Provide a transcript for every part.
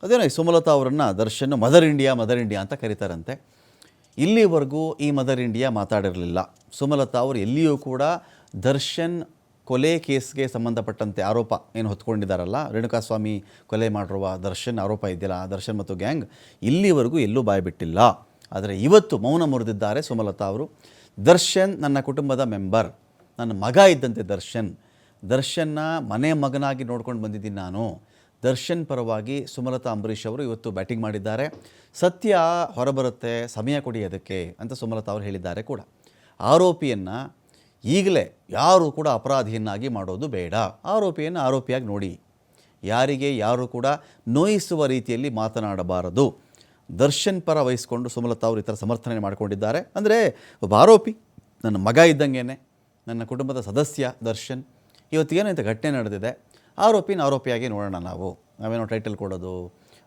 ಅದೇನೋ ಸುಮಲತಾ ಅವರನ್ನು Darshan mother India ಅಂತ ಕರೀತಾರಂತೆ. ಇಲ್ಲಿವರೆಗೂ ಈ ಮದರ್ ಇಂಡಿಯಾ ಮಾತಾಡಿರಲಿಲ್ಲ. ಸುಮಲತಾ ಅವರು ಎಲ್ಲಿಯೂ ಕೂಡ ದರ್ಶನ್ ಕೊಲೆ ಕೇಸ್ಗೆ ಸಂಬಂಧಪಟ್ಟಂತೆ ಆರೋಪ ಏನು ಹೊತ್ಕೊಂಡಿದ್ದಾರಲ್ಲ, ರೇಣುಕಾಸ್ವಾಮಿ ಕೊಲೆ ಮಾಡಿರುವ ದರ್ಶನ್ ಆರೋಪ ಇದೆಯಲ್ಲ, ದರ್ಶನ್ ಮತ್ತು ಗ್ಯಾಂಗ್, ಇಲ್ಲಿವರೆಗೂ ಎಲ್ಲೂ ಬಾಯ್ಬಿಟ್ಟಿಲ್ಲ. ಆದರೆ ಇವತ್ತು ಮೌನ ಮುರಿದಿದ್ದಾರೆ ಸುಮಲತಾ ಅವರು. ದರ್ಶನ್ ನನ್ನ ಕುಟುಂಬದ ಮೆಂಬರ್, ನನ್ನ ಮಗ ಇದ್ದಂತೆ ದರ್ಶನ್ನ ಮನೆ ಮಗನಾಗಿ ನೋಡ್ಕೊಂಡು ಬಂದಿದ್ದೀನಿ ನಾನು. ದರ್ಶನ್ ಪರವಾಗಿ ಸುಮಲತಾ ಅಂಬರೀಷ್ ಅವರು ಇವತ್ತು ಬ್ಯಾಟಿಂಗ್ ಮಾಡಿದ್ದಾರೆ. ಸತ್ಯ ಹೊರಬರುತ್ತೆ, ಸಮಯ ಕೊಡಿ ಅದಕ್ಕೆ ಅಂತ ಸುಮಲತಾ ಅವರು ಹೇಳಿದ್ದಾರೆ ಕೂಡ. ಆರೋಪಿಯನ್ನು ಈಗಲೇ ಯಾರು ಕೂಡ ಅಪರಾಧಿಯನ್ನಾಗಿ ಮಾಡೋದು ಬೇಡ, ಆರೋಪಿಯನ್ನು ಆರೋಪಿಯಾಗಿ ನೋಡಿ, ಯಾರು ಕೂಡ ನೋಯಿಸುವ ರೀತಿಯಲ್ಲಿ ಮಾತನಾಡಬಾರದು. ದರ್ಶನ್ ಪರ ವಹಿಸ್ಕೊಂಡು ಸುಮಲತಾ ಅವರು ಈ ಥರ ಸಮರ್ಥನೆ ಮಾಡಿಕೊಂಡಿದ್ದಾರೆ. ಅಂದರೆ ಒಬ್ಬ ಆರೋಪಿ ನನ್ನ ಮಗ ಇದ್ದಂಗೆನೆ, ನನ್ನ ಕುಟುಂಬದ ಸದಸ್ಯ ದರ್ಶನ್. ಇವತ್ತಿಗೇನೋ ಇಂಥ ಘಟನೆ ನಡೆದಿದೆ, ಆರೋಪಿಯಾಗಿ ನೋಡೋಣ, ನಾವೇನೋ ಟೈಟಲ್ ಕೊಡೋದು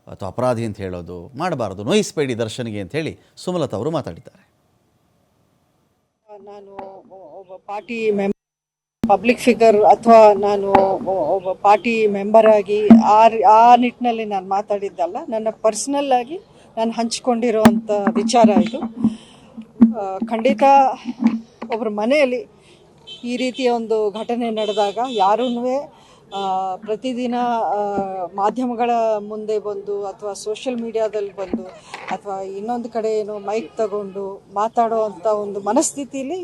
ಅಥವಾ ಅಪರಾಧಿ ಅಂತ ಹೇಳೋದು ಮಾಡಬಾರ್ದು, ನೋಯಿಸಬೇಡಿ ದರ್ಶನ್ಗೆ ಅಂತ ಹೇಳಿ ಸುಮಲತಾ ಅವರು ಮಾತಾಡಿದ್ದಾರೆ. ನಾನು ಒಬ್ಬ ಪಾರ್ಟಿ ಪಬ್ಲಿಕ್ ಫಿಗರ್ ಅಥವಾ ನಾನು ಒಬ್ಬ ಪಾರ್ಟಿ ಮೆಂಬರ್ ಆಗಿ ಆ ನಿಟ್ಟಿನಲ್ಲಿ ನಾನು ಮಾತಾಡಿದ್ದಲ್ಲ. ನನ್ನ ಪರ್ಸನಲ್ ಆಗಿ ನಾನು ಹಂಚಿಕೊಂಡಿರುವಂಥ ವಿಚಾರ ಇದು. ಖಂಡಿತ ಒಬ್ಬರ ಮನೆಯಲ್ಲಿ ಈ ರೀತಿಯ ಒಂದು ಘಟನೆ ನಡೆದಾಗ ಯಾರೂ ಪ್ರತಿದಿನ ಮಾಧ್ಯಮಗಳ ಮುಂದೆ ಬಂದು ಅಥವಾ ಸೋಷಿಯಲ್ ಮೀಡಿಯಾದಲ್ಲಿ ಬಂದು ಅಥವಾ ಇನ್ನೊಂದು ಕಡೆ ಏನೋ ಮೈಕ್ ತಗೊಂಡು ಮಾತಾಡೋ ಅಂಥ ಒಂದು ಮನಸ್ಥಿತಿಲಿ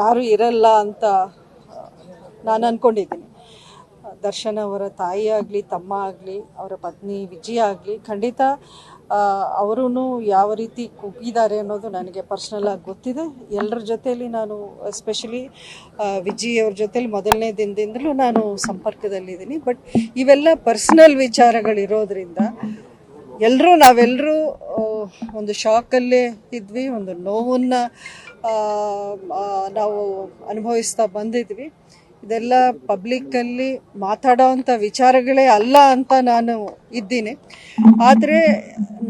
ಯಾರೂ ಇರಲ್ಲ ಅಂತ ನಾನು ಅಂದ್ಕೊಂಡಿದ್ದೀನಿ. ದರ್ಶನ್ ಅವರ ತಾಯಿ ಆಗಲಿ, ತಮ್ಮ ಆಗಲಿ, ಅವರ ಪತ್ನಿ ವಿಜಯ ಆಗಲಿ, ಖಂಡಿತ ಅವರೂ ಯಾವ ರೀತಿ ಕುಗ್ಗಿದ್ದಾರೆ ಅನ್ನೋದು ನನಗೆ ಪರ್ಸ್ನಲ್ ಆಗಿ ಗೊತ್ತಿದೆ. ಎಲ್ಲರ ಜೊತೆಯಲ್ಲಿ ನಾನು ಎಸ್ಪೆಷಲಿ ವಿಜಯ್ ಅವ್ರ ಜೊತೆಲಿ ಮೊದಲನೇ ದಿನದಿಂದಲೂ ನಾನು ಸಂಪರ್ಕದಲ್ಲಿದ್ದೀನಿ. ಬಟ್ ಇವೆಲ್ಲ ಪರ್ಸ್ನಲ್ ವಿಚಾರಗಳಿರೋದ್ರಿಂದ ನಾವೆಲ್ಲರೂ ಒಂದು ಶಾಕಲ್ಲೇ ಇದ್ವಿ, ಒಂದು ನೋವನ್ನು ನಾವು ಅನುಭವಿಸ್ತಾ ಬಂದಿದ್ವಿ. ಇದೆಲ್ಲ ಪಬ್ಲಿಕ್ಕಲ್ಲಿ ಮಾತಾಡೋವಂಥ ವಿಚಾರಗಳೇ ಅಲ್ಲ ಅಂತ ನಾನು ಇದ್ದೀನಿ. ಆದರೆ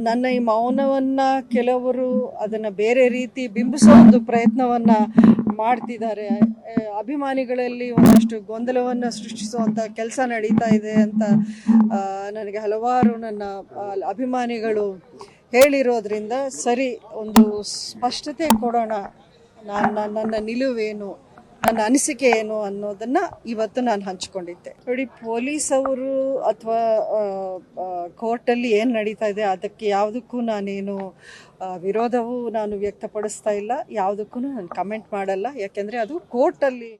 ನನ್ನ ಈ ಮೌನವನ್ನು ಕೆಲವರು ಅದನ್ನು ಬೇರೆ ರೀತಿ ಬಿಂಬಿಸೋ ಒಂದು ಪ್ರಯತ್ನವನ್ನು ಮಾಡ್ತಿದ್ದಾರೆ. ಅಭಿಮಾನಿಗಳಲ್ಲಿ ಒಂದಷ್ಟು ಗೊಂದಲವನ್ನು ಸೃಷ್ಟಿಸುವಂಥ ಕೆಲಸ ನಡೀತಾ ಇದೆ ಅಂತ ನನಗೆ ಹಲವಾರು ನನ್ನ ಅಭಿಮಾನಿಗಳು ಹೇಳಿರೋದ್ರಿಂದ ಸರಿ ಒಂದು ಸ್ಪಷ್ಟತೆ ಕೊಡೋಣ, ನನ್ನ ನಿಲುವೇನು, ನನ್ನ ಅನಿಸಿಕೆ ಏನು ಅನ್ನೋದನ್ನು ಇವತ್ತು ನಾನು ಹಂಚ್ಕೊಂಡಿದ್ದೆ. ನೋಡಿ, ಪೊಲೀಸ್ ಅವರು ಅಥವಾ ಕೋರ್ಟಲ್ಲಿ ಏನು ನಡೀತಾ ಇದೆ ಅದಕ್ಕೆ ಯಾವುದಕ್ಕೂ ನಾನೇನು ವಿರೋಧವೂ ನಾನು ವ್ಯಕ್ತಪಡಿಸ್ತಾ ಇಲ್ಲ, ಯಾವುದಕ್ಕೂ ನಾನು ಕಮೆಂಟ್ ಮಾಡಲ್ಲ. ಯಾಕೆಂದರೆ ಅದು ಕೋರ್ಟಲ್ಲಿ